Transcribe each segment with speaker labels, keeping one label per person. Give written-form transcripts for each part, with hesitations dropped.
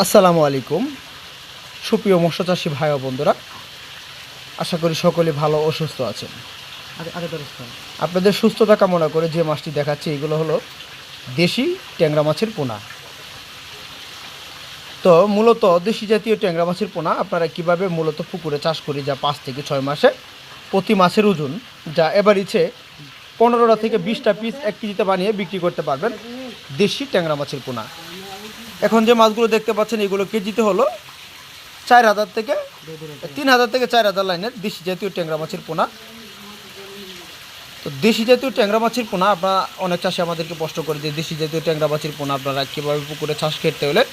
Speaker 1: আসসালামু আলাইকুম সুপ্রিয় মৎস্য চাষী ভাই ও বন্ধুরা, আশা করি সকলে ভালো ও সুস্থ আছেন। আপনাদের সুস্থতা কামনা করে যে মাছটি দেখাচ্ছি এগুলো হলো দেশি ট্যাংরা মাছের পোনা। তো মূলত দেশি জাতীয় ট্যাংরা মাছের পোনা আপনারা কিভাবে মূলত পুকুরে চাষ করি, যা 5 থেকে 6 মাসে প্রতি মাছের ওজন যা এভারেজে 15টা থেকে 20টা পিস 1 কেজিতে বানিয়ে বিক্রি করতে পারবেন দেশি ট্যাংরা মাছের পোনা। এখন যে মাছগুলো দেখতে পাচ্ছেন এগুলো কেজিতে হলো 4,000 থেকে 3,000 থেকে 4,000 লাইনের দেশি জাতীয় ট্যাংরা মাছের পোনা। তো দেশি জাতীয় ট্যাংরা মাছের পোনা আপনারা অনেক চাষি আমাদেরকে প্রশ্ন করে যে দেশি জাতীয় ট্যাংরা মাছের পোনা আপনারা কীভাবে পুকুরে চাষ করতে হলে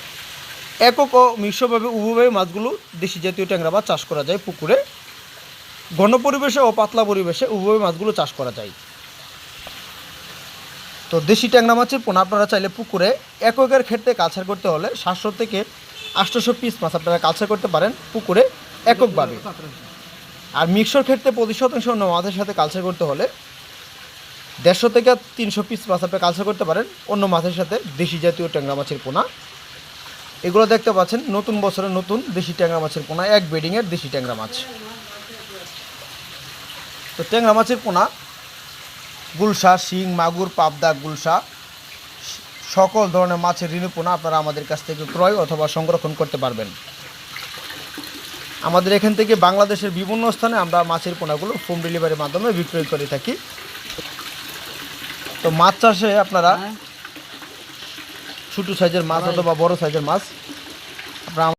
Speaker 1: একক ও মিশ্রভাবে উভয়ভাবে মাছগুলো দেশি জাতীয় ট্যাংরা মাছ চাষ করা যায় পুকুরে, ঘন পরিবেশে ও পাতলা পরিবেশে উভয় মাছগুলো চাষ করা যায়। তো দেশি ট্যাংরা মাছের পোনা আপনারা চাইলে পুকুরে এককের ক্ষেত্রে কালচার করতে হলে 700 থেকে 800 পিস মাছ আপনারা কালচার করতে পারেন পুকুরে এককভাবে। আর মিক্সর ক্ষেত্রে 25% অন্য মাছের সাথে কালচার করতে হলে 150 থেকে 300 পিস মাছ আপনি কালচার করতে পারেন অন্য মাছের সাথে দেশি জাতীয় ট্যাংরা মাছের পোনা। এগুলো দেখতে পাচ্ছেন নতুন বছরের নতুন দেশি ট্যাংরা মাছের পোনা, এক বেডিংয়ের দেশি ট্যাংরা মাছ। তো ট্যাংরা মাছের পোনা গুলশা, শিং, মাগুর, পাবদা, গুলশা সকল ধরনের মাছের ঋণু পোনা আপনারা আমাদের কাছ থেকে ক্রয় অথবা সংরক্ষণ করতে পারবেন। আমাদের এখান থেকে বাংলাদেশের বিভিন্ন স্থানে আমরা মাছের পোনাগুলো হোম ডেলিভারির মাধ্যমে বিক্রয় করে থাকি। তো মাছ চাষে আপনারা ছোটো সাইজের মাছ অথবা বড় সাইজের মাছ